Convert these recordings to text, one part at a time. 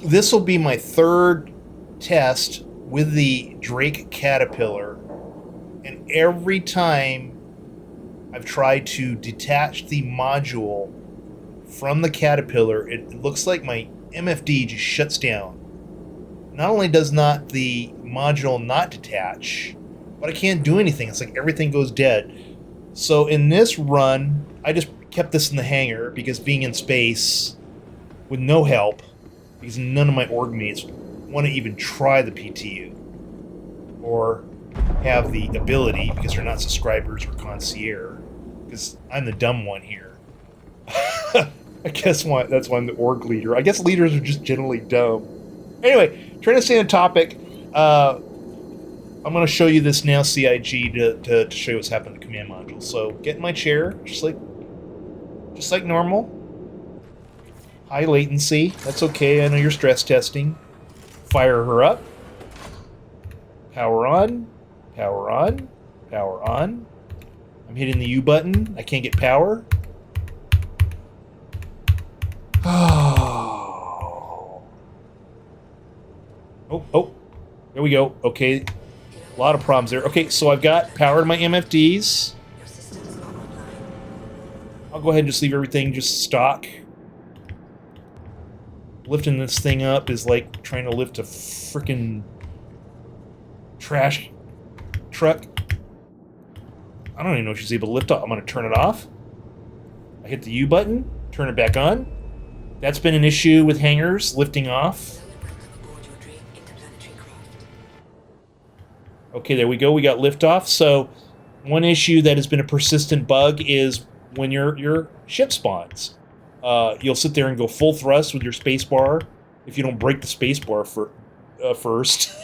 This will be my third test with the Drake Caterpillar, and every time I've tried to detach the module from the Caterpillar, it looks like my MFD just shuts down. Not only does not the module not detach, but I can't do anything. It's like everything goes dead. So in this run, I just kept this in the hangar because being in space with no help, because none of my org mates want to even try the PTU or have the ability because they're not subscribers or concierge, because I'm the dumb one here. I guess that's why I'm the org leader. I guess leaders are just generally dumb. Anyway, trying to stay on topic. I'm going to show you this now CIG to show you what's happening to the command module. So get in my chair, just like normal. High latency. That's okay. I know you're stress testing. Fire her up. Power on. Power on. Power on. I'm hitting the U button. I can't get power. Oh. Oh. There we go. Okay. A lot of problems there. Okay, so I've got power to my MFDs. I'll go ahead and just leave everything just stock. Lifting this thing up is like trying to lift a freaking trash truck. I don't even know if she's able to lift up. I'm going to turn it off. I hit the U button, turn it back on. That's been an issue with hangars lifting off. Okay, there we go. We got liftoff. So one issue that has been a persistent bug is when your ship spawns. You'll sit there and go full thrust with your spacebar if you don't break the spacebar first.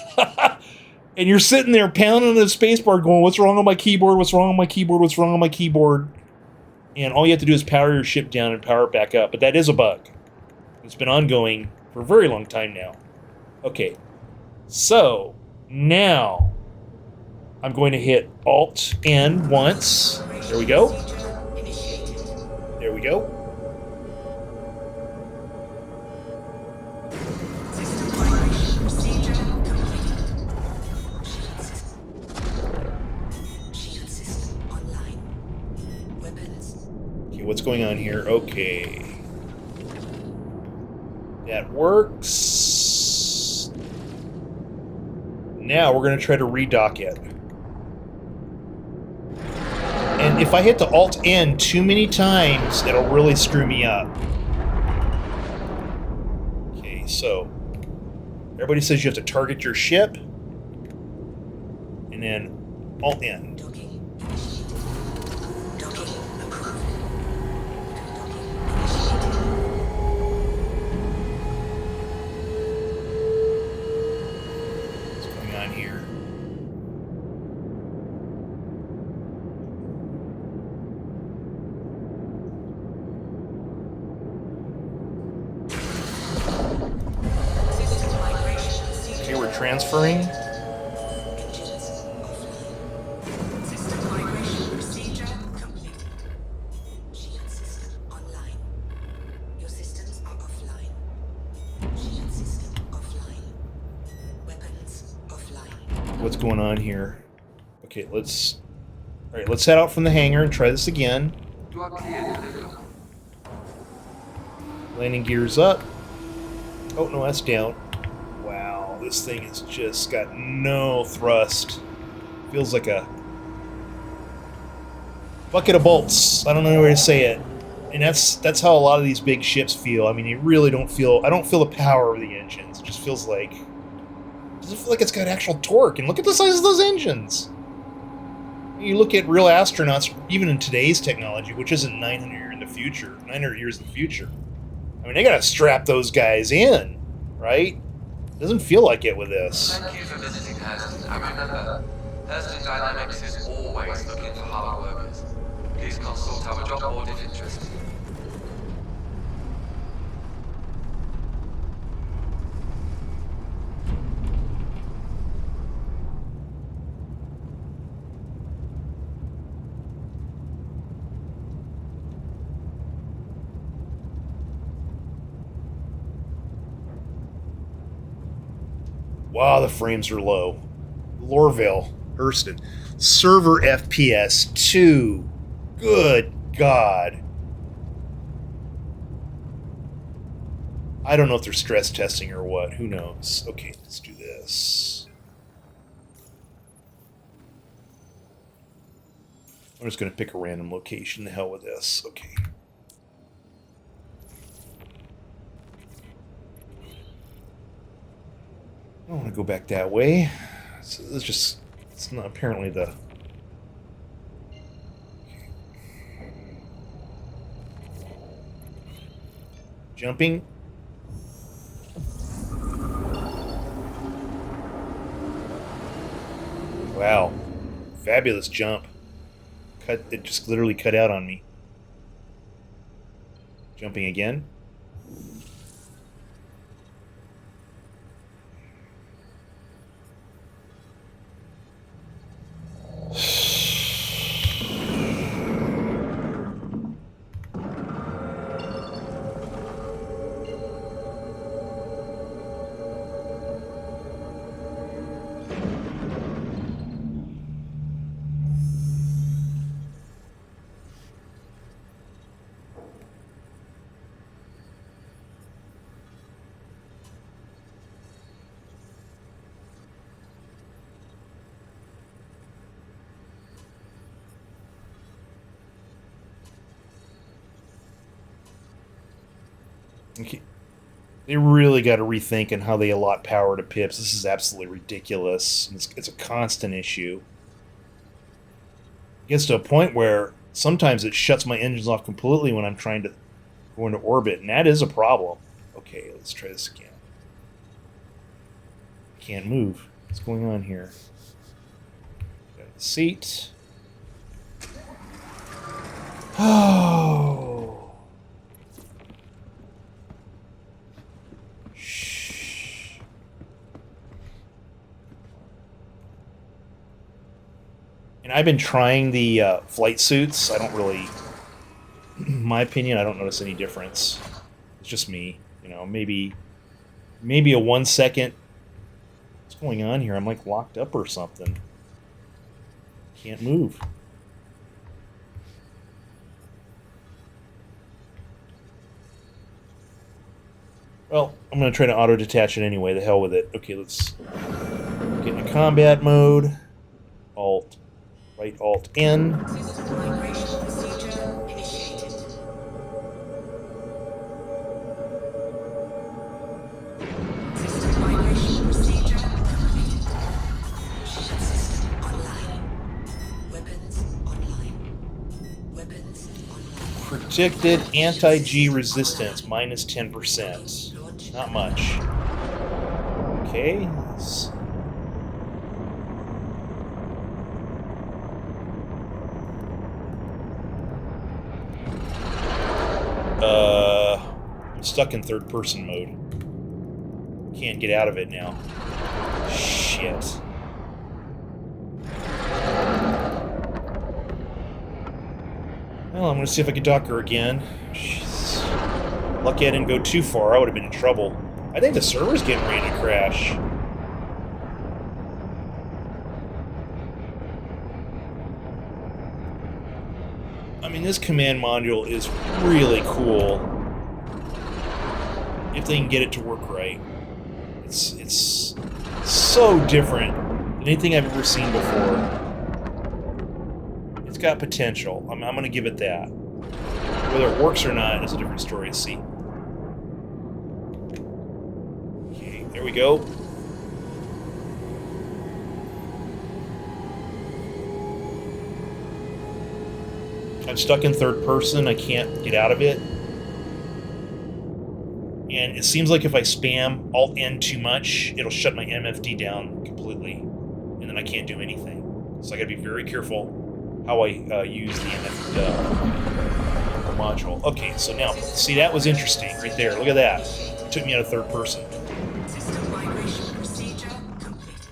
And you're sitting there pounding the spacebar going, what's wrong on my keyboard? What's wrong on my keyboard? What's wrong on my keyboard? And all you have to do is power your ship down and power it back up. But that is a bug. It's been ongoing for a very long time now. Okay, so now I'm going to hit Alt-N once. There we go. There we go. Okay, what's going on here? Okay. That works. Now we're going to try to redock it. And if I hit the Alt-N too many times, it'll really screw me up. Okay, so everybody says you have to target your ship, and then Alt-N. What's going on here? Okay, we're transferring. What's going on here? Okay, let's head out from the hangar and try this again. Landing gears up. Oh no, that's down. Wow, this thing has just got no thrust. Feels like a bucket of bolts. I don't know where to say it. And that's how a lot of these big ships feel. I mean, you really don't feel. I don't feel the power of the engines. It just feels like. It doesn't feel like it's got actual torque. And look at the size of those engines. You look at real astronauts, even in today's technology, which isn't 900 years in the future. 900 years in the future. I mean, they gotta strap those guys in, right? Doesn't feel like it with this. Thank you for visiting Hurston. And remember, Hurston Dynamics is always looking for hard workers. Please consult our job board if interested. Wow, the frames are low. Lorville, Hurston. Server FPS 2. Good God. I don't know if they're stress testing or what. Who knows? Okay, let's do this. I'm just going to pick a random location. The hell with this. Okay. I don't want to go back that way. So it's just... It's not apparently the... Okay. Jumping. Wow. Fabulous jump. It just literally cut out on me. Jumping again. Okay. They really got to rethink on how they allot power to pips. This is absolutely ridiculous. It's a constant issue. It gets to a point where sometimes it shuts my engines off completely when I'm trying to go into orbit, and that is a problem. Okay, let's try this again. Can't move. What's going on here? Got the seat. Oh. And I've been trying the flight suits. I don't really, in my opinion, I don't notice any difference. It's just me, you know. Maybe a 1 second. What's going on here? I'm like locked up or something. Can't move. Well, I'm gonna try to auto detach it anyway. The hell with it. Okay, let's get into combat mode. Alt. Right Alt N. System migration procedure initiated. System migration procedure completed. Shield system online. Weapons online. Weapons online. Predicted anti-G resistance -10%. Not much. Okay. Let's... I'm stuck in third-person mode. Can't get out of it now. Shit. Well, I'm gonna see if I can dock her again. Jeez. Lucky I didn't go too far. I would have been in trouble. I think the server's getting ready to crash. I mean, this command module is really cool. If they can get it to work right. It's so different than anything I've ever seen before. It's got potential. I'm going to give it that. Whether it works or not is a different story to see. Okay, there we go. I'm stuck in third person. I can't get out of it. And it seems like if I spam Alt-N too much, it'll shut my MFD down completely. And then I can't do anything. So I gotta be very careful how I use the module. Okay, so now, see, that was interesting right there. Look at that. It took me out of third person. System migration procedure completed.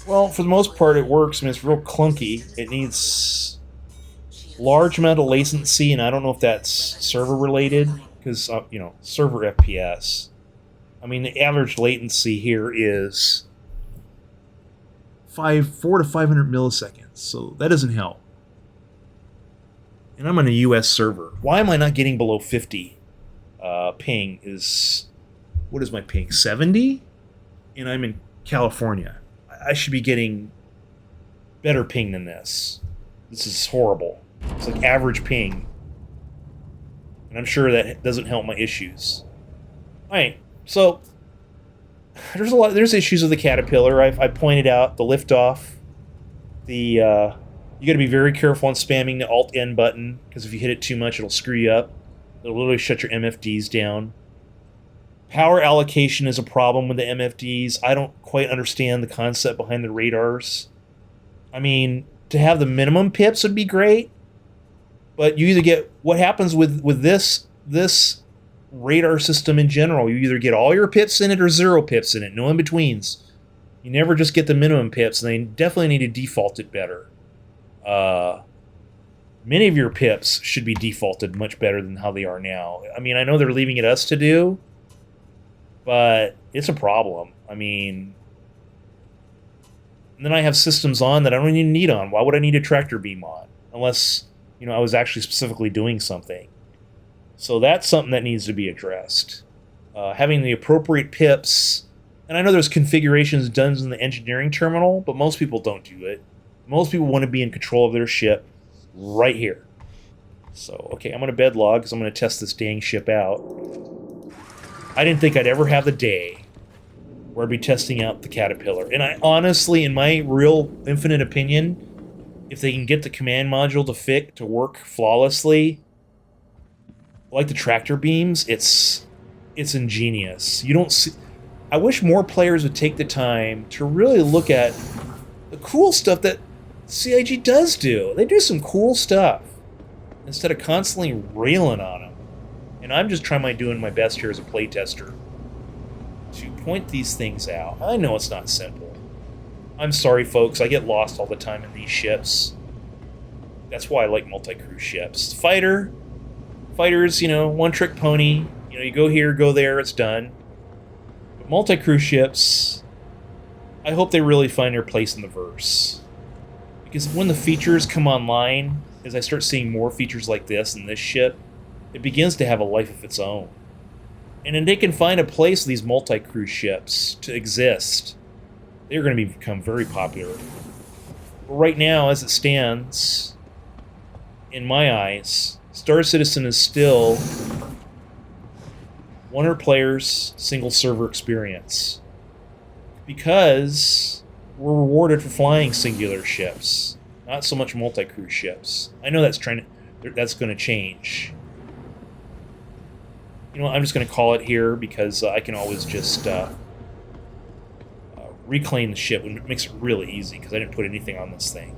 Well, for the most part, it works. I mean, it's real clunky. It needs large amount of latency, and I don't know if that's server related. Because, you know, server FPS. I mean, the average latency here is 4 to 500 milliseconds, so that doesn't help. And I'm on a US server. Why am I not getting below 50? Ping is, what is my ping? 70? And I'm in California. I should be getting better ping than this. This is horrible. It's like average ping. And I'm sure that doesn't help my issues. Alright, so there's issues with the Caterpillar. I pointed out the liftoff. You gotta be very careful on spamming the Alt-N button, because if you hit it too much, it'll screw you up. It'll literally shut your MFDs down. Power allocation is a problem with the MFDs. I don't quite understand the concept behind the radars. I mean, to have the minimum pips would be great, but you either get, what happens with this radar system in general, you either get all your pips in it or 0 pips in it, no in-betweens. You never just get the minimum pips, and they definitely need to default it better. Many of your pips should be defaulted much better than how they are now. I mean, I know they're leaving it us to do, but it's a problem. I mean, and then I have systems on that I don't even need on. Why would I need a tractor beam on? Unless, I was actually specifically doing something. So that's something that needs to be addressed. Having the appropriate pips, and I know there's configurations done in the engineering terminal, but most people don't do it. Most people want to be in control of their ship right here. So, okay, I'm going to bed log because I'm going to test this dang ship out. I didn't think I'd ever have the day where I'd be testing out the Caterpillar. And I honestly, in my real infinite opinion, if they can get the command module to work flawlessly, like the tractor beams, it's ingenious. You don't see... I wish more players would take the time to really look at the cool stuff that CIG does do. They do some cool stuff instead of constantly railing on them. And I'm just doing my best here as a playtester to point these things out. I know it's not simple. I'm sorry, folks. I get lost all the time in these ships. That's why I like multi-crew ships. Fighters, one-trick pony. You go here, go there, it's done. But multi-crew ships, I hope they really find their place in the verse. Because when the features come online, as I start seeing more features like this in this ship, it begins to have a life of its own. And then they can find a place for these multi-crew ships to exist. They're going to become very popular. But right now, as it stands, in my eyes, Star Citizen is still 100 players, single server experience. Because we're rewarded for flying singular ships, not so much multi-crew ships. I know that's going to change. I'm just going to call it here because I can always just reclaim the ship, and it makes it really easy because I didn't put anything on this thing.